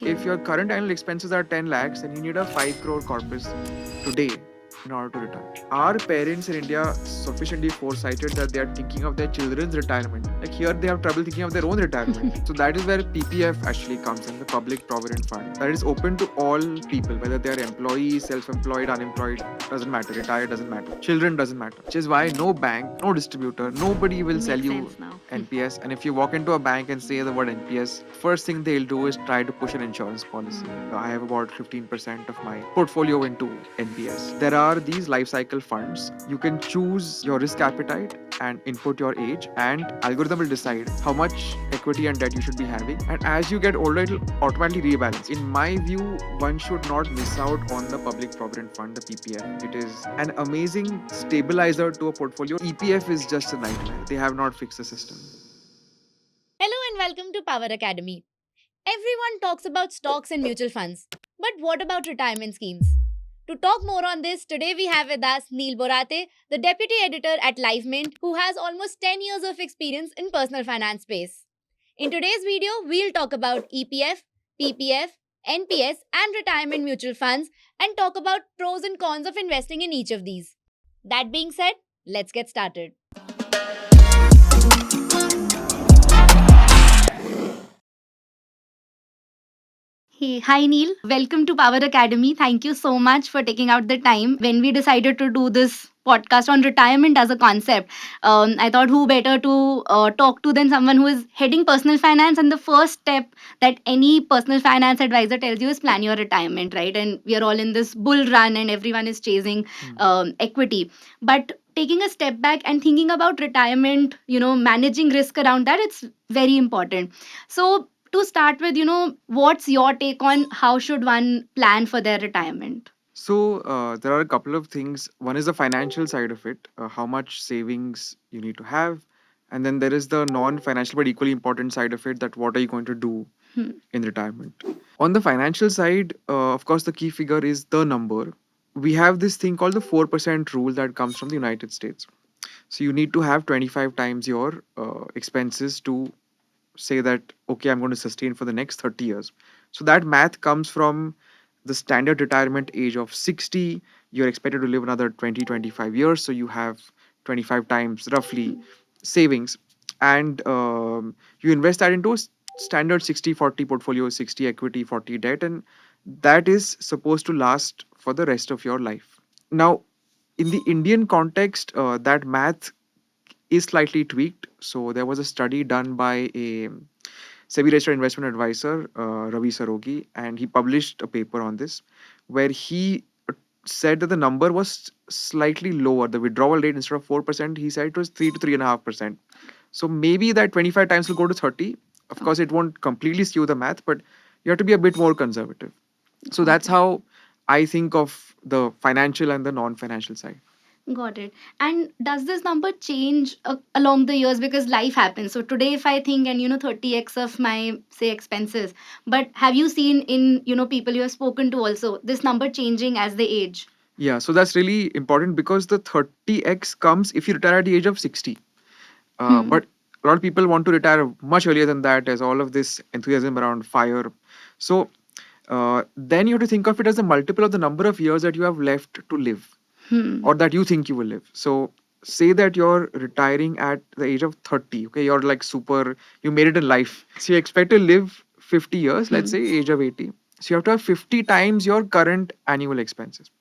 If your current annual expenses are 10 lakhs, then you need a 5 crore corpus today in order to retire. Are parents in India sufficiently foresighted that they are thinking of their children's retirement? Like here, they have trouble thinking of their own retirement. So that is where PPF actually comes in, the Public Provident Fund. That is open to all people, whether they are employees, self-employed, unemployed, doesn't matter. Retired doesn't matter. Children doesn't matter. Which is why no bank, no distributor, nobody will sell Makes you sense now. NPS. And if you walk into a bank and say the word NPS, first thing they'll do is try to push an insurance policy. I have about 15% of my portfolio into NPS. There are these life cycle funds. You can choose your risk appetite and input your age, and algorithm will decide how much equity and debt you should be having. And as you get older, it will automatically rebalance. In my view, one should not miss out on the Public Provident Fund, the PPF. It is an amazing stabilizer to a portfolio. EPF is just a nightmare. They have not fixed the system. Hello and welcome to Power Academy. Everyone talks about stocks and mutual funds, but what about retirement schemes? To talk more on this, today we have with us Neil Borate, the deputy editor at LiveMint, who has almost 10 years of experience in personal finance space. In today's video, we'll talk about EPF, PPF, NPS, and retirement mutual funds and talk about pros and cons of investing in each of these. That being said, let's get started. Hey, hi Neil. Welcome to Power Academy. Thank you so much for taking out the time. When we decided to do this podcast on retirement as a concept, I thought who better to talk to than someone who is heading personal finance. And the first step that any personal finance advisor tells you is plan your retirement, right? And we are all in this bull run and everyone is chasing equity. But taking a step back and thinking about retirement, managing risk around that, it's very important. So, to start with, what's your take on how should one plan for their retirement? So there are a couple of things. One is the financial side of it, how much savings you need to have, and then there is the non-financial but equally important side of it, that what are you going to do Hmm. in retirement. On the financial side, of course, the key figure is the number. We have this thing called the 4% rule that comes from the United States. So you need to have 25 times your expenses to say that, okay, I'm going to sustain for the next 30 years. So that math comes from the standard retirement age of 60. You're expected to live another 20, 25 years. So you have 25 times roughly savings. And you invest that into a standard 60-40 portfolio, 60 equity, 40 debt. And that is supposed to last for the rest of your life. Now, in the Indian context, that math is slightly tweaked. So there was a study done by a SEBI registered investment advisor, Ravi Sarogi, and he published a paper on this where he said that the number was slightly lower. The withdrawal rate, instead of 4%, he said it was 3 to 3.5%. So maybe that 25 times will go to 30. Of course, it won't completely skew the math, but you have to be a bit more conservative. So that's Okay. how I think of the financial and the non-financial side. Got it. And does this number change along the years because life happens? So today, if I think and 30x of my say expenses, but have you seen in people you have spoken to also this number changing as they age? Yeah, so that's really important because the 30x comes if you retire at the age of 60. Hmm. But a lot of people want to retire much earlier than that, as all of this enthusiasm around fire. So then you have to think of it as a multiple of the number of years that you have left to live, Hmm. or that you think you will live. So say that you're retiring at the age of 30. Okay, you're like super, you made it in life. So you expect to live 50 years, let's say age of 80. So you have to have 50 times your current annual expenses.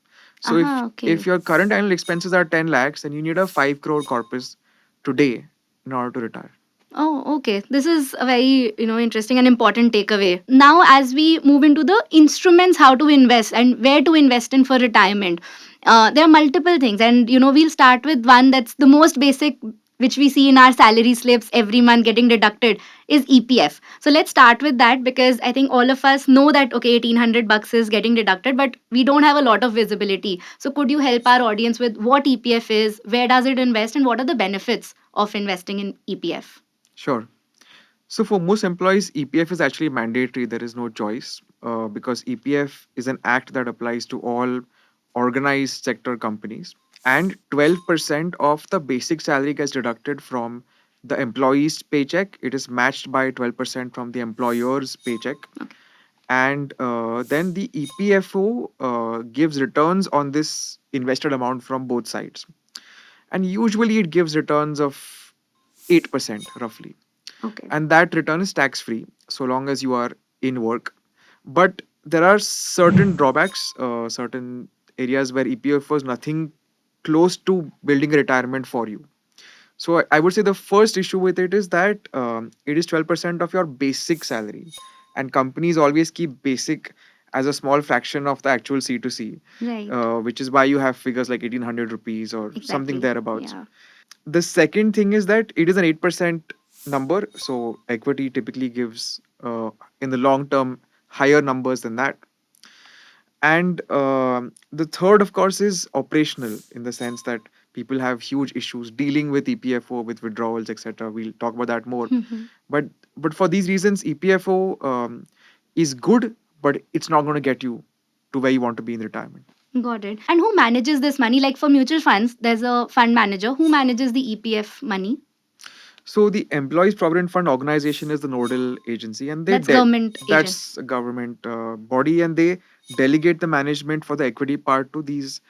So Aha, if okay. your current annual expenses are 10 lakhs, then you need a 5 crore corpus today in order to retire. Oh, okay. This is a very, interesting and important takeaway. Now, as we move into the instruments, how to invest and where to invest in for retirement, there are multiple things. And, we'll start with one that's the most basic, which we see in our salary slips every month getting deducted, is EPF. So let's start with that because I think all of us know that, okay, 1800 bucks is getting deducted, but we don't have a lot of visibility. So could you help our audience with what EPF is, where does it invest, and what are the benefits of investing in EPF? Sure. So for most employees, EPF is actually mandatory. There is no choice because EPF is an act that applies to all organized sector companies. And 12% of the basic salary gets deducted from the employee's paycheck. It is matched by 12% from the employer's paycheck. And then the EPFO gives returns on this invested amount from both sides. And usually it gives returns of 8% roughly. Okay. And that return is tax free so long as you are in work. But there are certain drawbacks, certain areas where EPFO is nothing close to building a retirement for you. So I would say the first issue with it is that it is 12% of your basic salary, and companies always keep basic as a small fraction of the actual C2C, Right. which is why you have figures like 1800 rupees or something Exactly. thereabouts. Yeah. The second thing is that it is an 8% number, so equity typically gives in the long term higher numbers than that. And the third, of course, is operational in the sense that people have huge issues dealing with EPFO, with withdrawals, etc. We'll talk about that more. But for these reasons, EPFO is good, but it's not going to get you to where you want to be in retirement. Got it. And who manages this money? Like for mutual funds, there's a fund manager who manages the EPF money. So the Employees Provident Fund organization is the nodal agency, and That's government agent. that's a government body, and they delegate the management for the equity part to these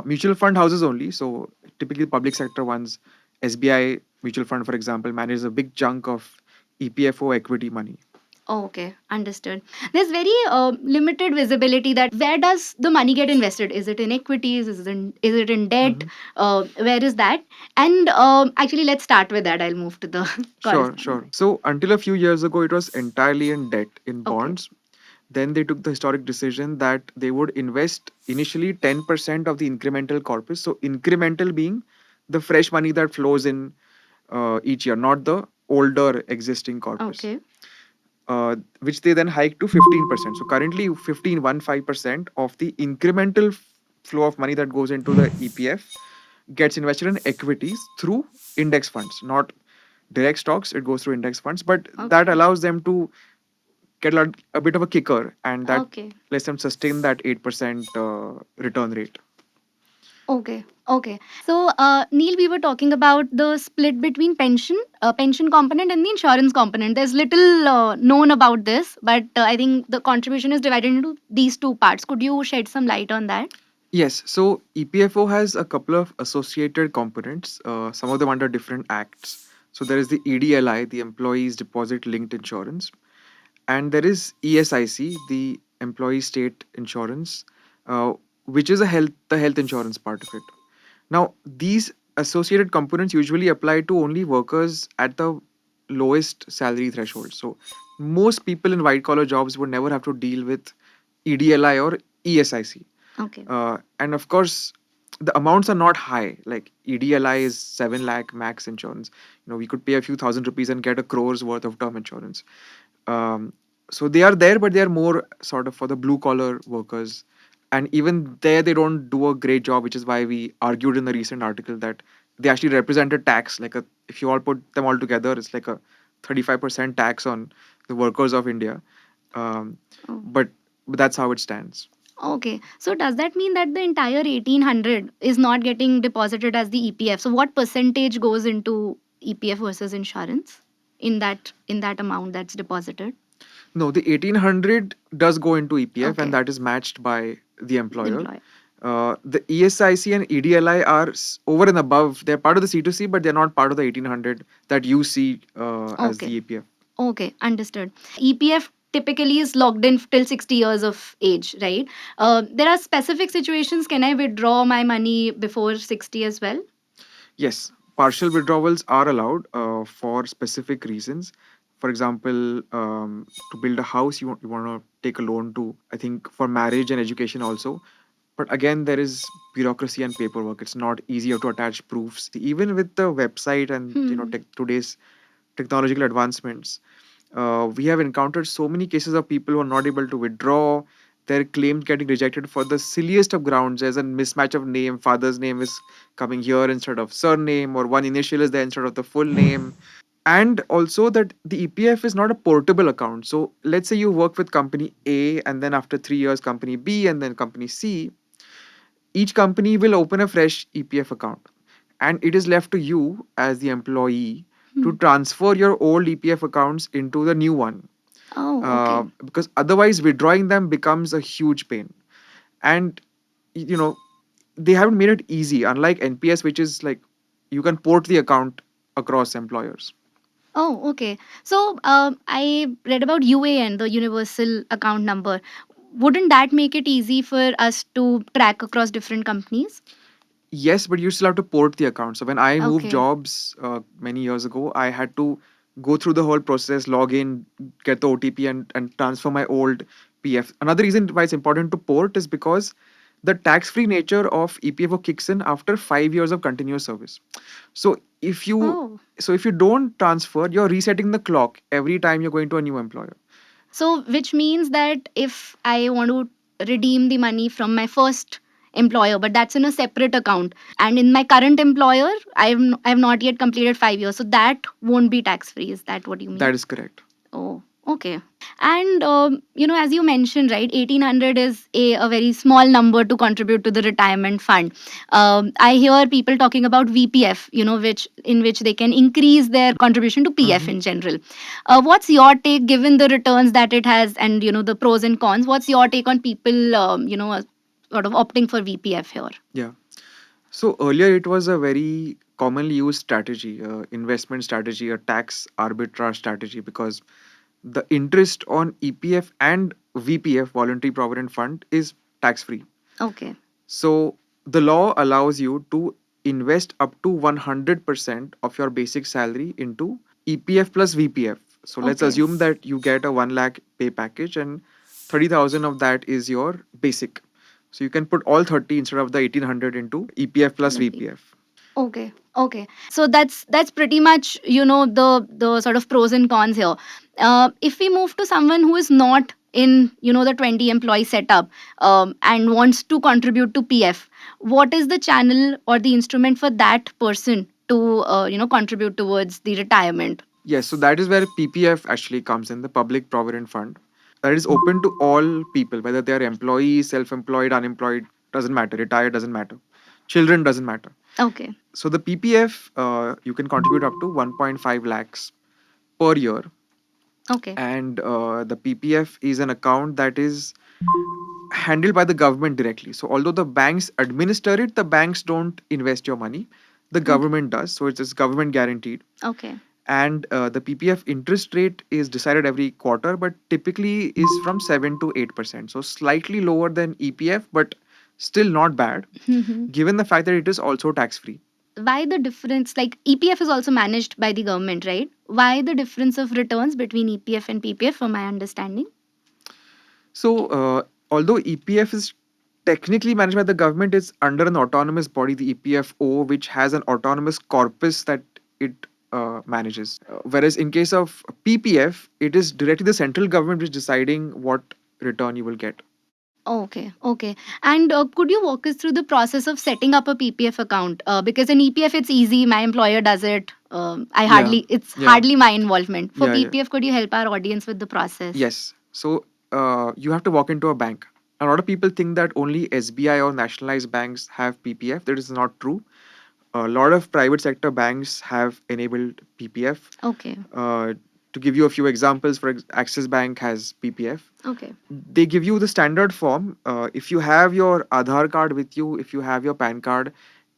mutual fund houses only. So typically, public sector ones, SBI mutual fund, for example, manages a big chunk of EPFO equity money. Oh, okay, understood. There's very limited visibility that where does the money get invested? Is it in equities? Is it in debt? Mhm. Where is that? And actually, let's start with that. I'll move to the Sure, corresponding sure. thing. So until a few years ago, it was entirely in debt, in Okay. bonds. Then they took the historic decision that they would invest initially 10% of the incremental corpus. So, incremental being the fresh money that flows in each year, not the older existing corpus, Okay. which they then hiked to 15%. So, currently, 15% of the incremental flow of money that goes into the EPF gets invested in equities through index funds, not direct stocks. It goes through index funds, but that Okay. allows them to get a bit of a kicker, and that Okay. lets them sustain that 8% return rate. Okay. Okay. So, Neil, we were talking about the split between pension component and the insurance component. There's little known about this, but I think the contribution is divided into these two parts. Could you shed some light on that? Yes, so EPFO has a couple of associated components, some of them under different acts. So there is the EDLI, the Employees Deposit Linked Insurance, and there is ESIC, the Employee State Insurance, uh, which is the health insurance part of it. Now, these associated components usually apply to only workers at the lowest salary threshold. So, most people in white collar jobs would never have to deal with EDLI or ESIC. Okay. And of course, the amounts are not high. Like EDLI is 7 lakh max insurance. We could pay a few thousand rupees and get a crores worth of term insurance. Um, so they are there, but they are more sort of for the blue collar workers. And even there, they don't do a great job, which is why we argued in the recent article that they actually represented tax. If you all put them all together, it's like a 35% tax on the workers of India. Um, Oh. but that's how it stands. Okay. So does that mean that the entire 1800 is not getting deposited as the EPF? So what percentage goes into EPF versus insurance in that amount that's deposited? No, the 1800 does go into EPF, and Okay. that is matched by the employer. Employer. The ESIC and EDLI are over and above. They're part of the C2C, but they're not part of the 1800 that you see as Okay. the EPF. Okay, understood. EPF typically is logged in till 60 years of age, right? There are specific situations. Can I withdraw my money before 60 as well? Yes, partial withdrawals are allowed for specific reasons. For example, to build a house, you want to take a loan to, I think, for marriage and education also. But again, there is bureaucracy and paperwork. It's not easy. You have to attach proofs. Even with the website and Hmm. today's technological advancements, we have encountered so many cases of people who are not able to withdraw their claims getting rejected for the silliest of grounds. There's a mismatch of name. Father's name is coming here instead of surname, or one initial is there instead of the full name. And also that the EPF is not a portable account. So let's say you work with company A, and then after 3 years, company B, and then company C. Each company will open a fresh EPF account, and it is left to you as the employee to Hmm. transfer your old EPF accounts into the new one. Oh, okay. because otherwise withdrawing them becomes a huge pain. And you know, they haven't made it easy, unlike NPS, which is like you can port the account across employers. Oh, okay. So I read about UAN, the Universal Account Number. Wouldn't that make it easy for us to track across different companies? Yes, but you still have to port the account. So when I moved Okay. jobs many years ago, I had to go through the whole process, log in, get the OTP, and transfer my old PF. Another reason why it's important to port is because the tax-free nature of EPFO kicks in after 5 years of continuous service. So if you Oh. if you don't transfer, you're resetting the clock every time you're going to a new employer. So, which means that if I want to redeem the money from my first employer, but that's in a separate account, and in my current employer, I have not yet completed 5 years, so that won't be tax free. Is that what you mean? That is correct. Oh, okay. And as you mentioned, right, 1800 is a very small number to contribute to the retirement fund. I hear people talking about VPF, which they can increase their contribution to PF Mhm. in general. What's your take, given the returns that it has, and the pros and cons? What's your take on people, sort of opting for VPF here? Yeah. So earlier it was a very commonly used strategy, investment strategy, a tax arbitrage strategy, because the interest on EPF and VPF, Voluntary Provident Fund, is tax free. Okay. So the law allows you to invest up to 100% of your basic salary into EPF plus VPF. So let's Okay. assume that you get a 1 lakh pay package and 30,000 of that is your basic. So you can put all 30 instead of the 1800 into EPF plus VPF. Okay. Okay. So that's pretty much the sort of pros and cons here. If we move to someone who is not in the 20 employee setup, and wants to contribute to PF, what is the channel or the instrument for that person to contribute towards the retirement? Yes, so that is where PPF actually comes in, the Public Provident Fund. That is open to all people, whether they are employees, self employed, unemployed, doesn't matter, retired, doesn't matter, children, doesn't matter. Okay. So the PPF, you can contribute up to 1.5 lakhs per year. Okay. And the PPF is an account that is handled by the government directly. So although the banks administer it, the banks don't invest your money. The Okay. government does. So it's government guaranteed. Okay. And the PPF interest rate is decided every quarter, but typically is from 7 to 8%. So slightly lower than EPF, but still not bad, given the fact that it is also tax free. Why the difference? Like, EPF is also managed by the government, right? Why the difference of returns between EPF and PPF, from my understanding? So, although EPF is technically managed by the government, it's under an autonomous body, the EPFO, which has an autonomous corpus that it manages. Whereas in case of PPF, it is directly the central government which is deciding what return you will get. Okay, okay. And could you walk us through the process of setting up a PPF account? Because in EPF, it's easy. My employer does it. Yeah, It's yeah, hardly my involvement. For yeah. PPF, could you help our audience with the process? Yes. So you have to walk into a bank. A lot of people think that only SBI or nationalized banks have PPF. That is not true. A lot of private sector banks have enabled PPF. Okay, To give you a few examples, Axis Bank has PPF. okay. They give you the standard form. If you have your Aadhaar card with you, if you have your PAN card,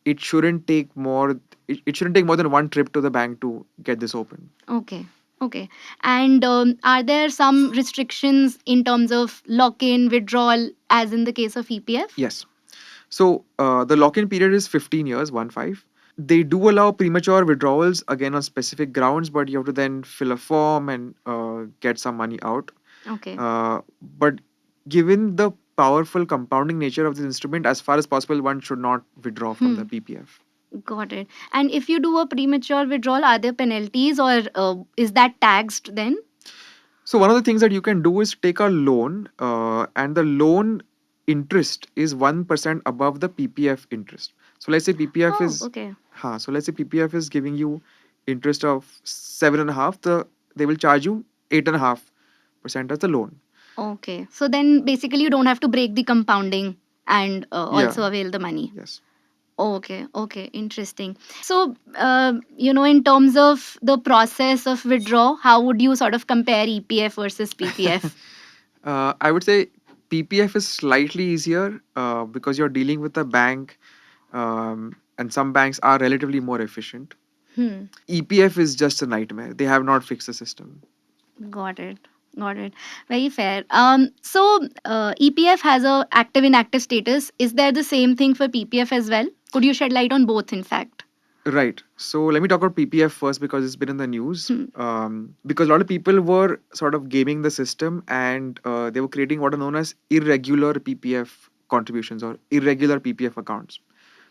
it shouldn't take more. It shouldn't take more than one trip to the bank to get this open. Okay. Okay. And are there some restrictions in terms of lock in, withdrawal, as in the case of EPF? Yes. So the lock-in period is 15 years, 1 5. They do allow premature withdrawals again on specific grounds, but you have to then fill a form and get some money out. Okay. But given the powerful compounding nature of this instrument, as far as possible, one should not withdraw from the Hmm. PPF. Got it. And if you do a premature withdrawal, are there penalties, or is that taxed then? So one of the things that you can do is take a loan, and the loan interest is 1% above the PPF interest. So let's say PPF Oh, is, okay. so let's say PPF is giving you interest of 7.5. They will charge you 8.5% as the loan. Okay. So then basically you don't have to break the compounding and Yeah. also avail the money. Yes. Okay, okay, interesting. So, in terms of the process of withdraw, how would you sort of compare EPF versus PPF? I would say PPF is slightly easier because you're dealing with a bank, and some banks are relatively more efficient. Hmm. EPF is just a nightmare. They have not fixed the system. Got it. Got it. Very fair. EPF has a active inactive status. Is there the same thing for PPF as well? Could you shed light on both, in fact? Right. So let me talk about PPF first because it's been in the news. Hmm. Because a lot of people were sort of gaming the system, and they were creating what are known as irregular PPF contributions or irregular PPF accounts.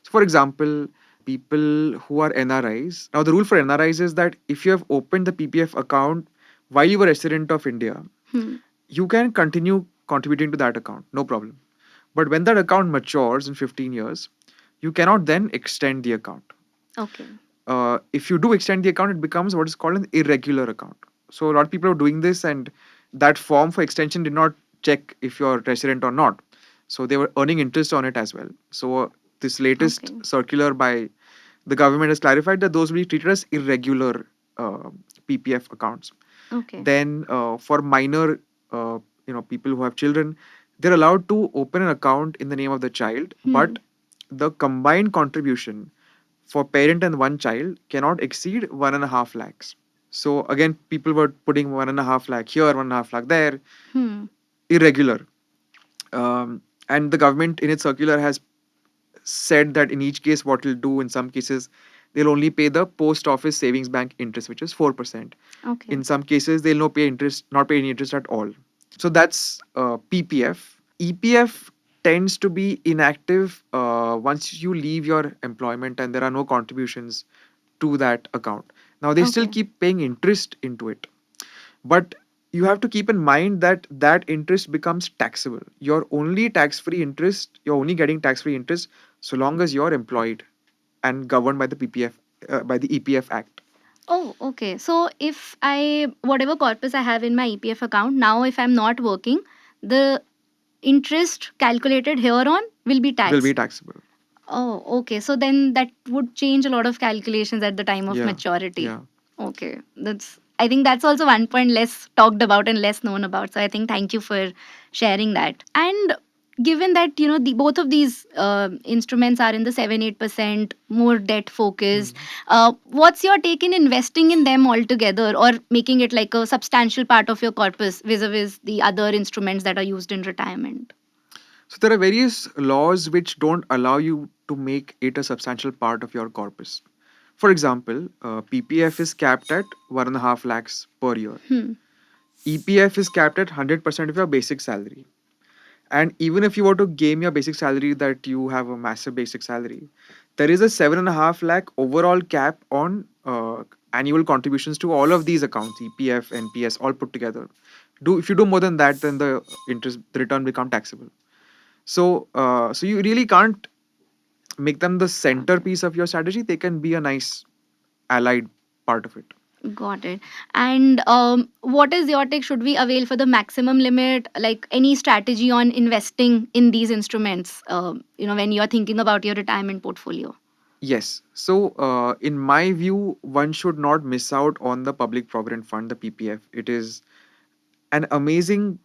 So, for example, people who are NRIs. Now, the rule for NRIs is that if you have opened the PPF account while you were a resident of India, Hmm. you can continue contributing to that account, no problem. But when that account matures in 15 years, you cannot then extend the account. Okay. If you do extend the account, it becomes what is called an irregular account. So a lot of people are doing this, and that form for extension did not check if you're resident or not. So they were earning interest on it as well. So this latest Okay. circular by the government has clarified that those will be treated as irregular uh, PPF accounts. Okay. Then for minor, people who have children, they're allowed to open an account in the name of the child, Hmm. but the combined contribution for parent and one child cannot exceed 1.5 lakhs. So again, people were putting 1.5 lakh here, 1.5 lakh there, Hmm. irregular. And the government in its circular has said that in each case, what it'll do in some cases, they'll only pay the post office savings bank interest, which is 4%. Okay. In some cases, they'll not pay any interest at all. So that's PPF. EPF tends to be inactive once you leave your employment and there are no contributions to that account. Now they still Okay. keep paying interest into it, but you have to keep in mind that that interest becomes taxable. You're only getting tax-free interest so long as you're employed and governed by the PPF, by the EPF Act. Oh, okay. So if whatever corpus I have in my EPF account, now if I'm not working, the interest calculated here on will be Will be taxed. taxable. Oh, okay. So then that would change a lot of calculations at the time of Yeah, maturity. yeah. Okay. I think that's also one point less talked about and less known about. So I think thank you for sharing that. And given that, both of these instruments are in the 7-8% more debt focused, Hmm. what's your take in investing in them altogether or making it like a substantial part of your corpus vis-a-vis the other instruments that are used in retirement? So there are various laws which don't allow you to make it a substantial part of your corpus. For example, PPF is capped at 1.5 lakhs per year. Hmm. EPF is capped at 100% of your basic salary. And even if you were to game your basic salary, that you have a massive basic salary, there is a 7.5 lakh overall cap on annual contributions to all of these accounts, EPF, NPS, all put together. If you do more than that, then the return become taxable. So you really can't make them the Okay. centerpiece of your strategy. They can be a nice allied part of it. Got it. And what is your take? Should we avail for the maximum limit? Like any strategy on investing in these instruments, when you're thinking about your retirement portfolio? Yes. So, in my view, one should not miss out on the Public Provident Fund, the PPF. It is an amazing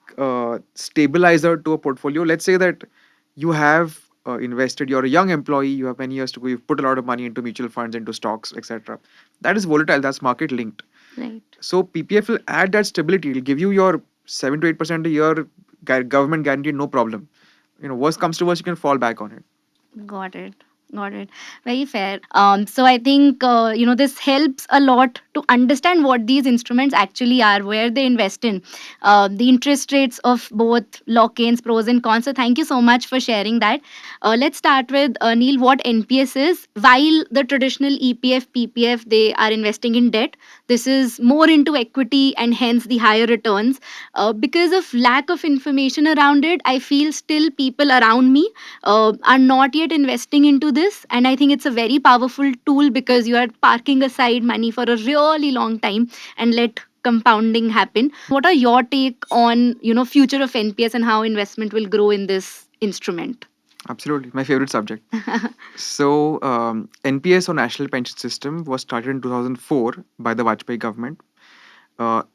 stabilizer to a portfolio. Let's say that you have invested, you're a young employee, you have many years to go, you've put a lot of money into mutual funds, into stocks, etc. That is volatile, that's market linked. Right. So, PPF will add that stability. It'll give you your 7 to 8% a year, government guaranteed, no problem. Worst comes to worst, you can fall back on it. Got it. Got it. Very fair. So I think this helps a lot to understand what these instruments actually are, where they invest in, the interest rates of both lock-ins, pros and cons. So thank you so much for sharing that. Let's start with Neil. What NPS is? While the traditional EPF, PPF, they are investing in debt. This is more into equity and hence the higher returns. Because of lack of information around it, I feel still people around me are not yet investing into this, and I think it's a very powerful tool because you are parking aside money for a really long time and let compounding happen. What are your take on future of NPS and how investment will grow in this instrument? Absolutely, my favorite subject. So, NPS or National Pension System was started in 2004 by the Vajpayee government.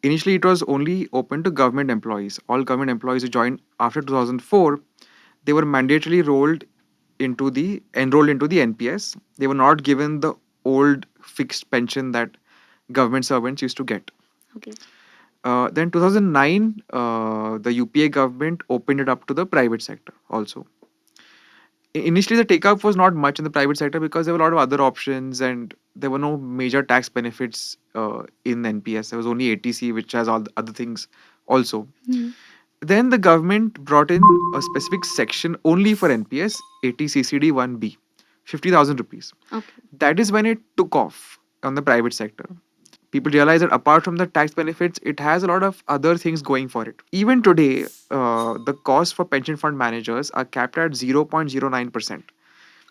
Initially, it was only open to government employees. All government employees who joined after 2004, they were mandatorily enrolled into the NPS. They were not given the old fixed pension that government servants used to get. Okay. Then 2009, the UPA government opened it up to the private sector also. Initially, the take up was not much in the private sector because there were a lot of other options and there were no major tax benefits in NPS. There was only ATC, which has all the other things also. Hmm. Then the government brought in a specific section only for NPS, ATCCD 1B, 50,000 rupees. Okay. That is when it took off on the private sector. People realize that apart from the tax benefits, it has a lot of other things going for it. Even today, the cost for pension fund managers are capped at 0.09%,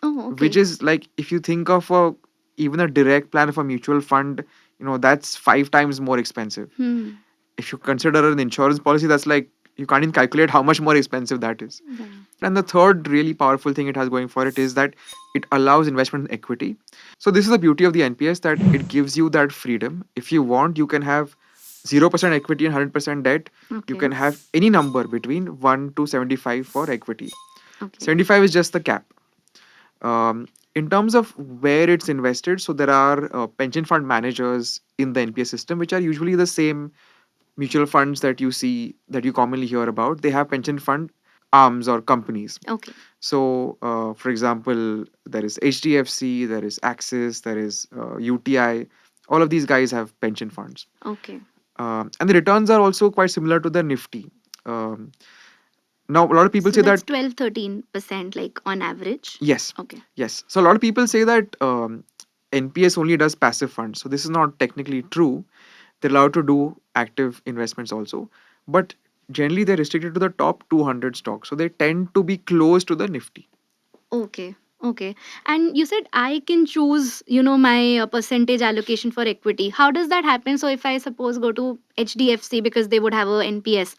Oh, which okay. is like if you think of even a direct plan of a mutual fund, that's 5 times more expensive. Hmm. If you consider an insurance policy, that's like you can't even calculate how much more expensive that is. Yeah. And the third really powerful thing it has going for it is that it allows investment in equity. So this is the beauty of the NPS, that it gives you that freedom. If you want, you can have 0% equity and 100% debt. You Okay. can have any number between 1 to 75 for equity. Okay. 75 is just the cap. In terms of where it's invested, so there are pension fund managers in the NPS system, which are usually the same mutual funds that you commonly hear about. They have pension fund arms or companies. Okay. So, for example, there is HDFC, there is Axis, there is UTI. All of these guys have pension funds. Okay. And the returns are also quite similar to the Nifty. Um, Now, a lot of people So say that's that, 12-13% like on average. yes, Okay. yes. So, a lot of people say that NPS only does passive funds. So, this is not technically true. They're allowed to do active investments also. But generally, they're restricted to the top 200 stocks. So, they tend to be close to the Nifty. Okay. Okay. And you said I can choose, my percentage allocation for equity. How does that happen? So if I suppose go to HDFC because they would have a NPS,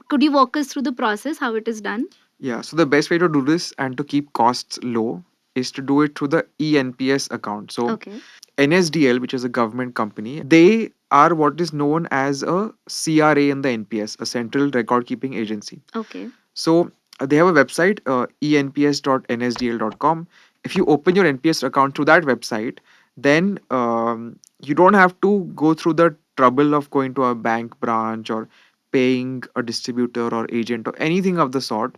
could you walk us through the process, how it is done? Yeah, so the best way to do this and to keep costs low is to do it through the ENPS account. So Okay. NSDL, which is a government company, they are what is known as a CRA in the NPS, a Central Record Keeping Agency. Okay. So they have a website, enps.nsdl.com. If you open your NPS account through that website, then you don't have to go through the trouble of going to a bank branch or paying a distributor or agent or anything of the sort.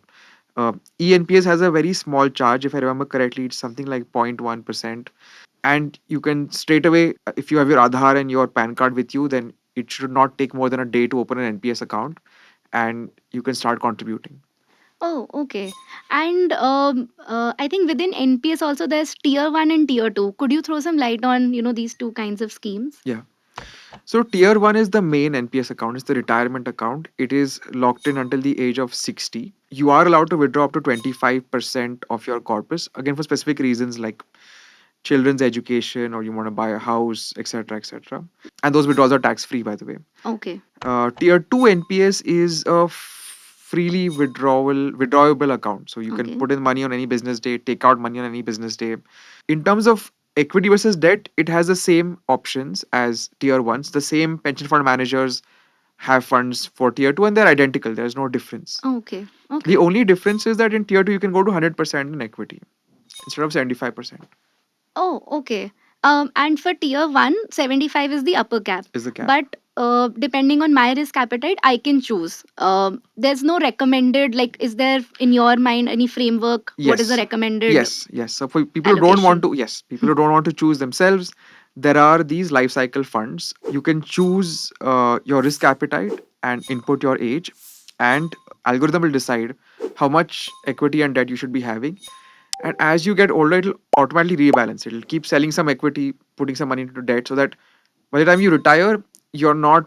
ENPS has a very small charge. If I remember correctly, it's something like 0.1%. And you can straight away, if you have your Aadhaar and your PAN card with you, then it should not take more than a day to open an NPS account and you can start contributing. Oh, okay. And I think within NPS also there's tier 1 and tier 2. Could you throw some light on, these two kinds of schemes? Yeah. So tier one is the main NPS account. It's the retirement account. It is locked in until the age of 60. You are allowed to withdraw up to 25% of your corpus, again for specific reasons like children's education or you want to buy a house, etc., etc. And those withdrawals are tax free, by the way. Okay. Tier 2 NPS is a freely withdrawable account. So you can Okay. put in money on any business day, take out money on any business day. In terms of equity versus debt, it has the same options as tier 1s. The same pension fund managers have funds for tier 2 and they're identical. There's no difference. Okay. The Okay. only difference is that in tier 2 you can go to 100% in equity instead of 75% Oh, okay. And for tier 1, 75 is the upper cap. is the cap. But depending on my risk appetite, I can choose. There's no recommended, like, is there in your mind any framework? What is the Yes, recommended yes. So for people who don't want allocation? to, yes, people who don't want to choose themselves, there are these life cycle funds. You can choose your risk appetite and input your age, and algorithm will decide how much equity and debt you should be having. And as you get older, it'll automatically rebalance. It'll keep selling some equity, putting some money into debt, so that by the time you retire, you're not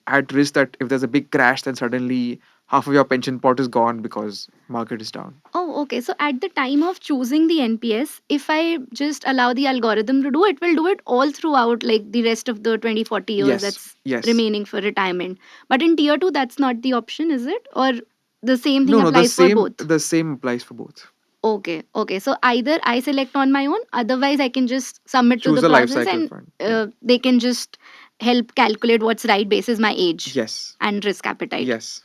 at risk that if there's a big crash, then suddenly half of your pension pot is gone because market is down. Oh, okay. So at the time of choosing the NPS, if I just allow the algorithm to do it, will do it all throughout, like the rest of the 20-40 years Yes, that's yes. remaining for retirement. But in tier 2, that's not the option, is it? Or the same thing No, no, the applies for same both. the same applies for both. Okay, okay. So either I select on my own, otherwise I can just submit to Choose the a life process, cycle and fund. Yeah. they can just help calculate what's right basis my age Yes. and risk appetite. Yes.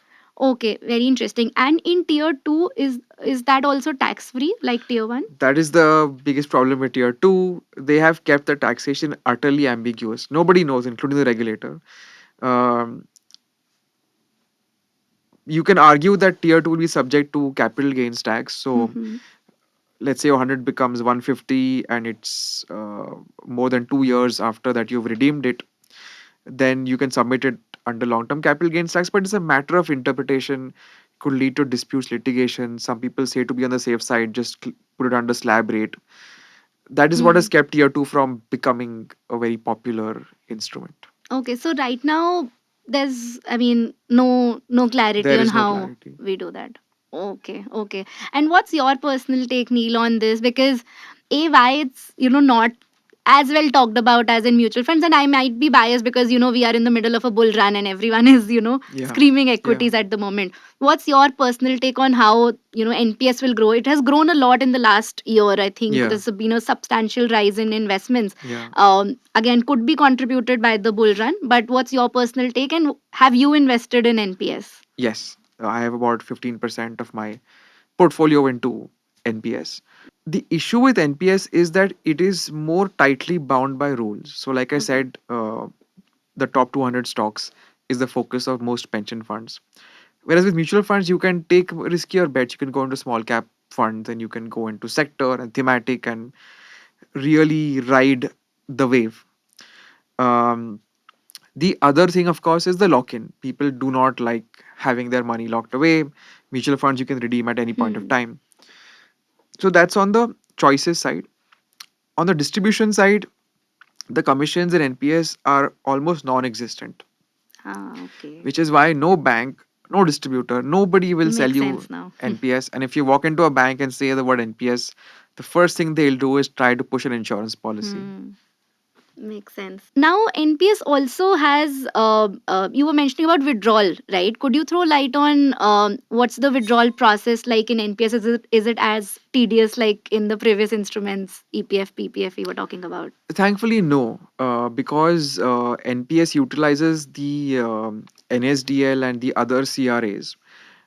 Okay, very interesting. And in tier 2, is that also tax free like tier 1? That is the biggest problem with tier two. They have kept the taxation utterly ambiguous. Nobody knows, including the regulator. Um, you can argue that tier two will be subject to capital gains tax. So Mm-hmm. let's say your 100 becomes 150 and it's more than 2 years after that you've redeemed it, then you can submit it under long term capital gains tax. But it's a matter of interpretation, could lead to disputes, litigation. Some people say to be on the safe side, just put it under slab rate. That is what Hmm. has kept tier 2 from becoming a very popular instrument. Okay, so right now there's, I mean, no clarity There on is no how clarity. we do that. Okay, okay. And what's your personal take, Neil, on this? Because why it's not as well talked about as in mutual funds, and I might be biased because we are in the middle of a bull run and everyone is Yeah. screaming Yeah. equities at the moment. What's your personal take on how NPS will grow? It has grown a lot in the last year. I think Yeah. there's been a substantial rise in investments. Yeah. Again, could be contributed by the bull run, but what's your personal take, and have you invested in NPS? Yes. I have about 15% of my portfolio into NPS. The issue with NPS is that it is more tightly bound by rules. So, like I Okay. said, the top 200 stocks is the focus of most pension funds. Whereas with mutual funds, you can take riskier bets. You can go into small cap funds and you can go into sector and thematic and really ride the wave. Um, the other thing, of course, is the lock in. People do not like having their money locked away. Mutual funds you can redeem at any point of Hmm. time. So that's on the choices side. On the distribution side, the commissions in NPS are almost non existent, Ah, okay. which is why no bank, no distributor, nobody will sell Makes you sense now. NPS. And if you walk into a bank and say the word NPS, the first thing they'll do is try to push an insurance policy. Hmm. Makes sense. Now, NPS also has, you were mentioning about withdrawal, right? Could you throw light on what's the withdrawal process like in NPS? Is it as tedious like in the previous instruments, EPF, PPF we were talking about? Thankfully, no, because NPS utilizes the NSDL and the other CRAs,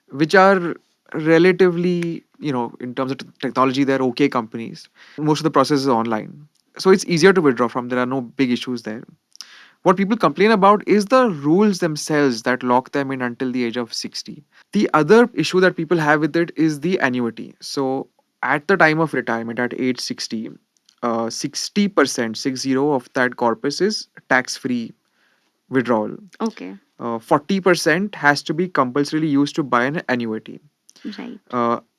which are relatively, in terms of technology, they're okay companies. Most of the process is online. So it's easier to withdraw from. There are no big issues there. What people complain about is the rules themselves that lock them in until the age of 60. The other issue that people have with it is the annuity. So at the time of retirement at age 60, 60%, 60 of that corpus is tax free withdrawal. Okay, 40% has to be compulsorily used to buy an annuity. right.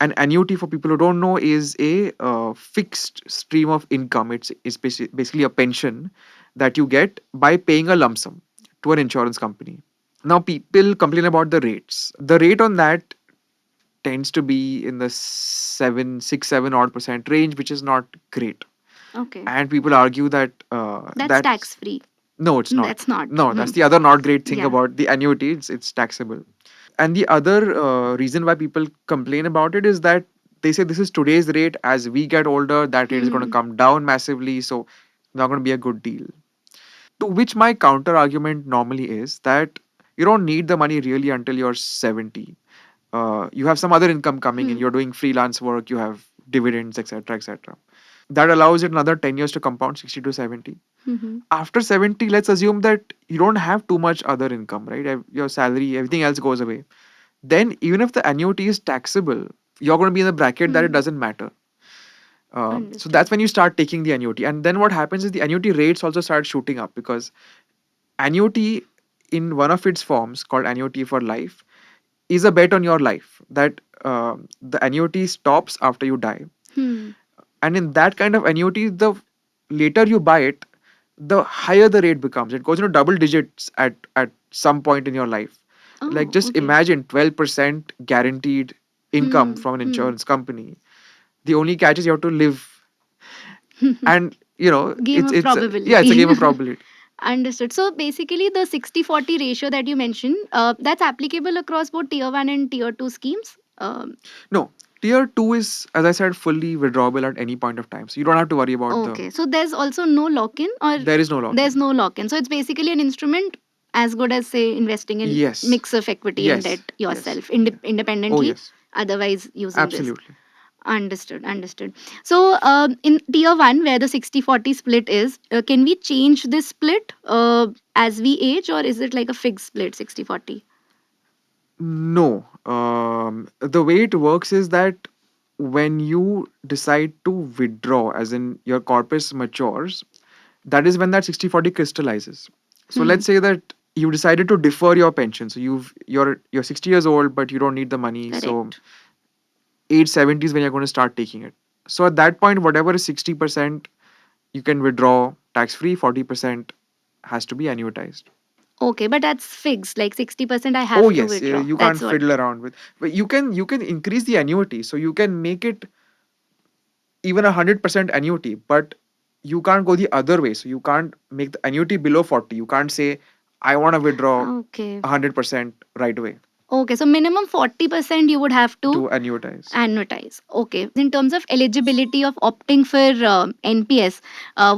An annuity, for people who don't know, is a fixed stream of income. It's basically a pension that you get by paying a lump sum to an insurance company. Now, people complain about the rates. The rate on that tends to be in the 7 6 7 odd % range, which is not great. Okay, And people argue that that's tax that's free. no, it's not. That's not. No, Hmm. that's the other not great thing Yeah. about the annuity. It's taxable. And the other reason why people complain about it is that they say this is today's rate. As we get older, that rate is going to Hmm. come down massively. So, not going to be a good deal. To which my counter argument normally is that you don't need the money really until you're 70. You have some other income coming in. Hmm. You're doing freelance work. You have dividends, etc., etc. That allows it another 10 years to compound 60 to 70. Hmm. After 70, let's assume that you don't have too much other income, right? Your salary, everything else goes away. Then even if the annuity is taxable, you're going to be in the bracket that it Hmm. doesn't matter. So Understood. that's when you start taking the annuity. And then what happens is the annuity rates also start shooting up, because annuity in one of its forms called annuity for life is a bet on your life that the annuity stops after you die. Hmm. And in that kind of annuity, the later you buy it, the higher the rate becomes. It goes into double digits at some point in your life. Like, Oh, just okay. imagine 12% guaranteed income Hmm. from an Hmm. insurance company. The only catch is you have to live, and Game it's of it's yeah, it's a probability. game of probability. Understood. So basically, the 60/40 ratio that you mentioned, that's applicable across both tier 1 and tier 2 schemes. No, tier 2 is, as I said, fully withdrawable at any point of time. So you don't have to worry about the. Okay. So there's also no lock in, or There is no there's lock-in. no lock in. So it's basically an instrument as good as, say, investing in Yes. mix of equity and debt Yes. Yes. yourself Yeah. Oh, independently, yes. otherwise using this. Absolutely. Understood, understood. So, in tier 1, where the 60/40 split is, can we change this split as we age, or is it like a fixed split, 60/40? No. The way it works is that when you decide to withdraw, as in your corpus matures, that is when that 60/40 crystallizes. So Hmm, let's say that you decided to defer your pension. So you're 60 years old, but you don't need the money. So correct. age 70 is when you're going to start taking it. So at that point, whatever is 60%, you can withdraw tax free, 40% has to be annuitized. Okay, but that's fixed, like 60% I Oh have to yes, withdraw. you That's can't what. fiddle around with. But you can increase the annuity, so you can make it even 100% annuity, but you can't go the other way. So you can't make the annuity below 40. You can't say I want to withdraw Okay. 100% right away Okay, so minimum 40% you would have to to annuitize. annuitize. Okay. In terms of eligibility of opting for NPS,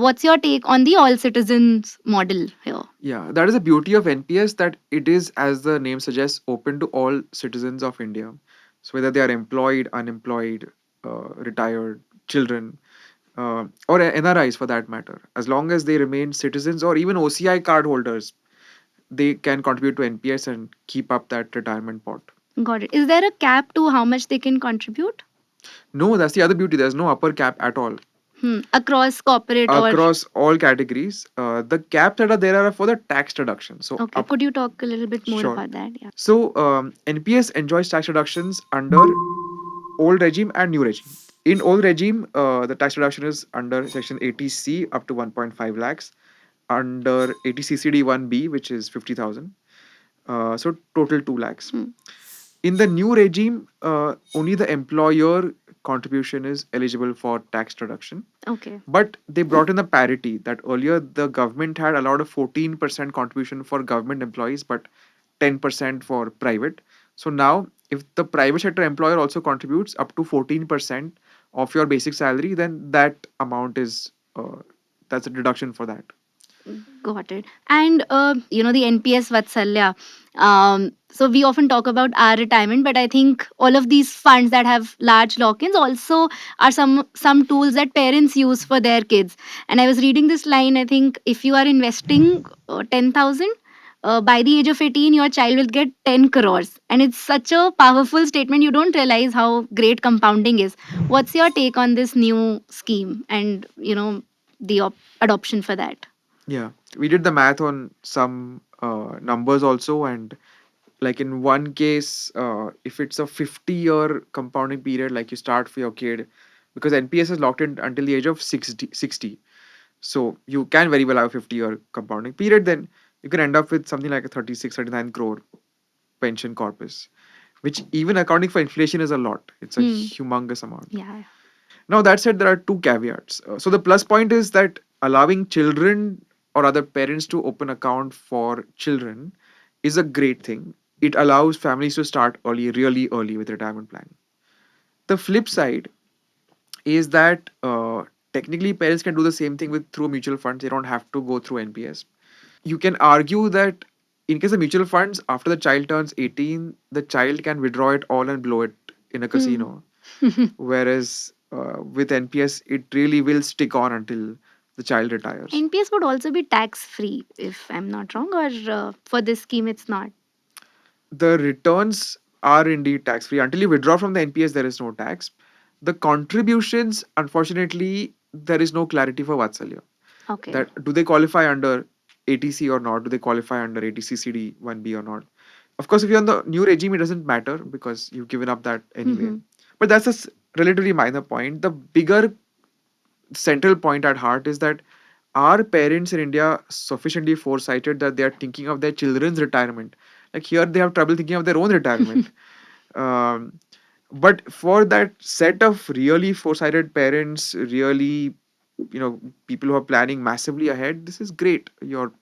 what's your take on the all citizens model here? Yeah, that is the beauty of NPS, that it is, as the name suggests, open to all citizens of India. So whether they are employed, unemployed, retired, children, or NRIs for that matter, as long as they remain citizens or even OCI card holders, they can contribute to NPS and keep up that retirement pot. Got it. Is there a cap to how much they can contribute? No, that's the other beauty. There's no upper cap at all. Across corporate or. Across all categories, the caps that are there are for the tax deduction. So Okay, up. could you talk a little bit more Sure. about that? Yeah. So NPS enjoys tax deductions under old regime and new regime. In old regime, the tax reduction is under section 80C up to 1.5 lakhs, under 80 1B, which is 50,000. So total 2 lakhs. Hmm. In the new regime, only the employer contribution is eligible for tax deduction. Okay. But they brought in the parity that earlier the government had allowed a 14% contribution for government employees, but 10% for private. So now, if the private sector employer also contributes up to 14% of your basic salary, then that amount is that's a deduction for that. Got it. And the NPS Vatsalya. So we often talk about our retirement, but I think all of these funds that have large lock-ins also are some tools that parents use for their kids. And I was reading this line. I think if you are investing 10,000. By the age of 18, your child will get 10 crores. And it's such a powerful statement. You don't realize how great compounding is. What's your take on this new scheme and, the adoption for that? Yeah, we did the math on some numbers also, and like in one case, if it's a 50-year compounding period, like you start for your kid, because NPS is locked in until the age of 60. So you can very well have a 50-year compounding period, then you can end up with something like a 36, 39 crore pension corpus, which even accounting for inflation is a lot. It's a Hmm. humongous amount. Yeah. Now, that said, there are two caveats. So the plus point is that allowing children or other parents to open account for children is a great thing. It allows families to start early, really early with retirement planning. The flip side is that technically parents can do the same thing with through mutual funds. They don't have to go through NPS. You can argue that in case of mutual funds, after the child turns 18, the child can withdraw it all and blow it in a Hmm. casino. Whereas with NPS, it really will stick on until the child retires. NPS would also be tax free, if I'm not wrong, or for this scheme, it's not. The returns are indeed tax free. Until you withdraw from the NPS, there is no tax. The contributions, unfortunately, there is no clarity for Vatsalya. Okay. That do they qualify under ATC or not? Do they qualify under ATC 1B or not? Of course, if you're on the new regime, it doesn't matter because you've given up that anyway. Mhm. But that's a relatively minor point. The bigger central point at heart is that are parents in India sufficiently foresighted that they are thinking of their children's retirement? Like here, they have trouble thinking of their own retirement. Um, but for that set of really foresighted parents, really, people who are planning massively ahead, this is great. Your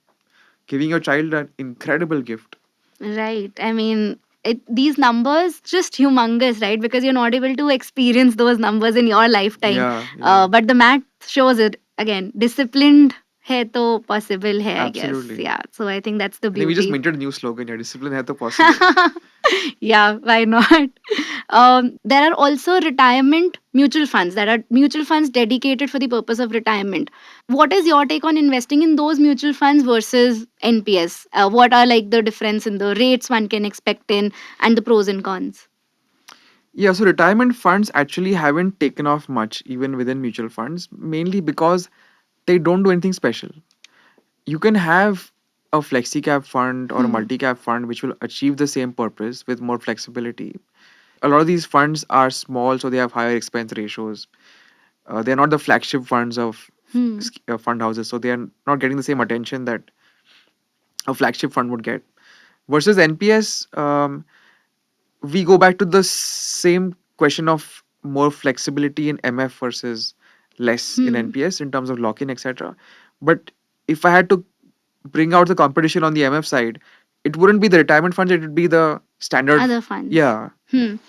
giving your child an incredible gift. Right. I mean, these numbers just humongous, right? Because you're not able to experience those numbers in your lifetime. Yeah, yeah, But the math shows it again. Disciplined hai to possible hai, I guess. absolutely. Yeah. So I think that's the I think we just beauty. minted a new slogan here: discipline hai to possible. Yeah, why not? There are also retirement mutual funds that are mutual funds dedicated for the purpose of retirement. What is your take on investing in those mutual funds versus NPS? What are like the difference in the rates one can expect in and the pros and cons? Yeah, so retirement funds actually haven't taken off much, even within mutual funds, mainly because they don't do anything special. You can have a flexi cap fund or a Hmm. multi cap fund which will achieve the same purpose with more flexibility. A lot of these funds are small, so they have higher expense ratios. They're not the flagship funds of Hmm. fund houses, so they are not getting the same attention that a flagship fund would get. Versus NPS, we go back to the same question of more flexibility in MF versus less in Hmm. NPS in terms of lock-in, etc. But if I had to bring out the competition on the MF side, it wouldn't be the retirement funds; it would be the standard. Other funds. Yeah,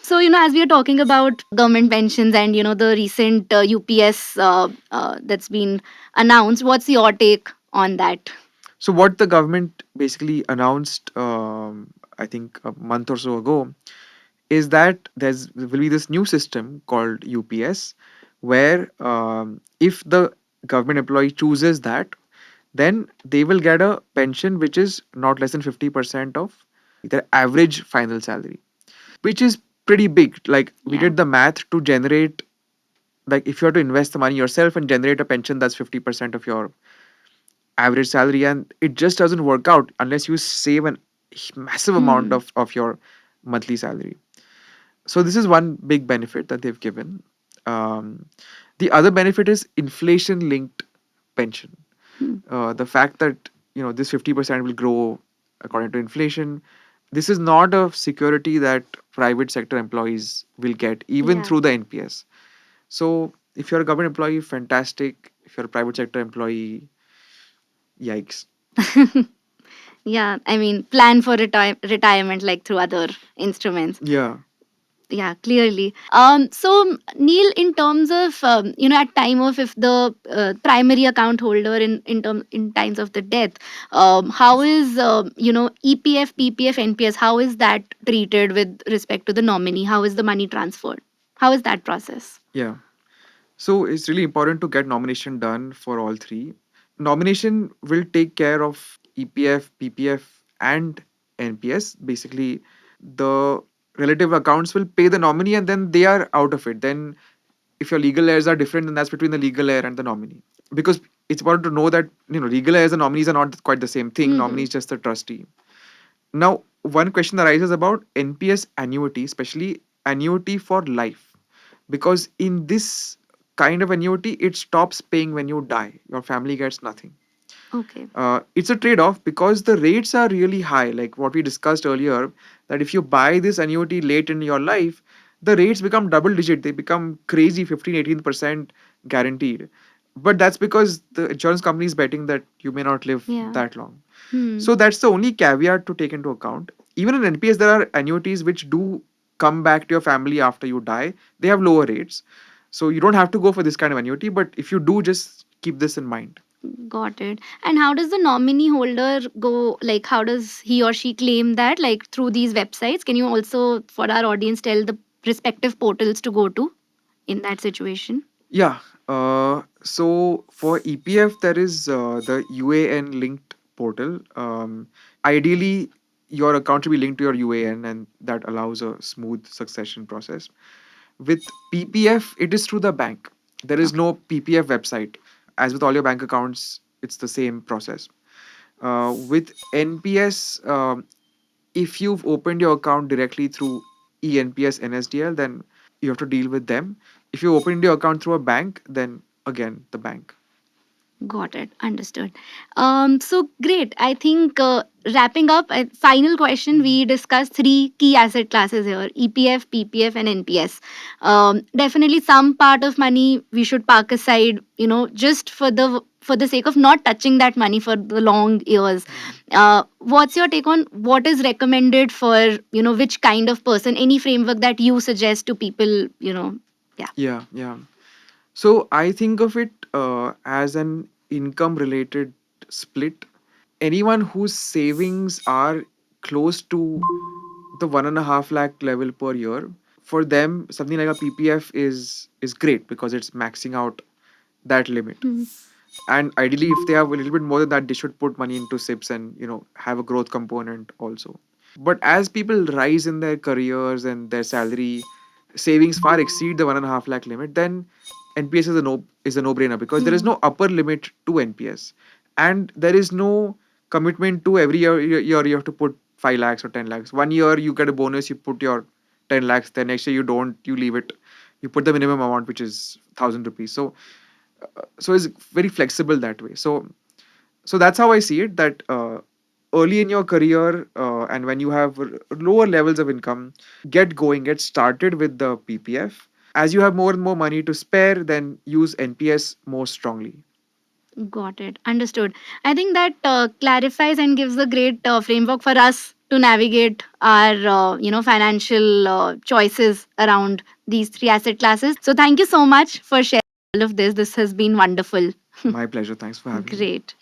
So, as we are talking about government pensions and, the recent UPS that's been announced, what's your take on that? so what the government basically announced, I think a month or so ago, is that there will be this new system called UPS, where if the government employee chooses that, then they will get a pension which is not less than 50% of their average final salary, which is pretty big. Like we Yeah. did the math to generate, like if you have to invest the money yourself and generate a pension that's 50% of your average salary, and it just doesn't work out unless you save an massive amount Hmm. of your monthly salary. So this is one big benefit that they've given. um, the other benefit is inflation linked pension. Hmm. The fact that this 50% will grow according to inflation, this is not a security that private sector employees will get even Yeah. through the NPS. So if you're a government employee, fantastic. If you're a private sector employee, yikes. Yeah. I mean, plan for retirement like through other instruments. Yeah. Yeah, clearly. So Neil, in terms of at time of if the primary account holder in times of the death, how is EPF, PPF, NPS? How is that treated with respect to the nominee? How is the money transferred? How is that process? Yeah. So it's really important to get nomination done for all three. Nomination will take care of EPF, PPF, and NPS. Basically, the relative accounts will pay the nominee and then they are out of it. Then, if your legal heirs are different, then that's between the legal heir and the nominee. Because it's important to know that legal heirs and nominees are not quite the same thing. Hmm. Nominee is just the trustee. Now, one question arises about NPS annuity, especially annuity for life, because in this kind of annuity, it stops paying when you die. Your family gets nothing. Okay. It's a trade off because the rates are really high, like what we discussed earlier. That if you buy this annuity late in your life, the rates become double digit, they become crazy 15 18% guaranteed. But that's because the insurance company is betting that you may not live Yeah. that long. Hmm. So that's the only caveat to take into account. Even in NPS, there are annuities which do come back to your family after you die. They have lower rates. So you don't have to go for this kind of annuity, but if you do, just keep this in mind. Got it. And how does the nominee holder go? Like, how does he or she claim that? Like, through these websites? Can you also, for our audience, tell the respective portals to go to in that situation? Yeah. So for EPF, there is the UAN linked portal. Ideally, your account should be linked to your UAN, and that allows a smooth succession process. With PPF, it is through the bank. There is Okay. no PPF website. As with all your bank accounts, it's the same process. With NPS, if you've opened your account directly through ENPS NSDL, then you have to deal with them. If you opened your account through a bank, then again, the bank. Got it. Understood. So great. I think wrapping up, final question. We discussed three key asset classes here: EPF, PPF, and NPS. Definitely, some part of money we should park aside. Just for the sake of not touching that money for the long years. What's your take on what is recommended for which kind of person? Any framework that you suggest to people? Yeah. Yeah, yeah. So I think of it as an income related split. Anyone whose savings are close to the 1.5 lakh level per year, for them something like a PPF is great because it's maxing out that limit. Hmm. And ideally, if they have a little bit more than that, they should put money into SIPs and have a growth component also. But as people rise in their careers and their salary savings far exceed the 1.5 lakh limit, then NPS is a no brainer because there is Hmm. no upper limit to NPS, and there is no commitment to every year you have to put 5 lakhs or 10 lakhs. One year you get a bonus, you put your 10 lakhs. The next year you don't, you leave it. You put the minimum amount, which is 1,000 rupees. So it's very flexible that way. So that's how I see it, that early in your career, and when you have lower levels of income, get started with the PPF. As you have more and more money to spare, then use NPS more strongly. Got it. Understood. I think that clarifies and gives a great framework for us to navigate our, financial choices around these three asset classes. So thank you so much for sharing all of this. This has been wonderful. My pleasure. Thanks for having me. Great.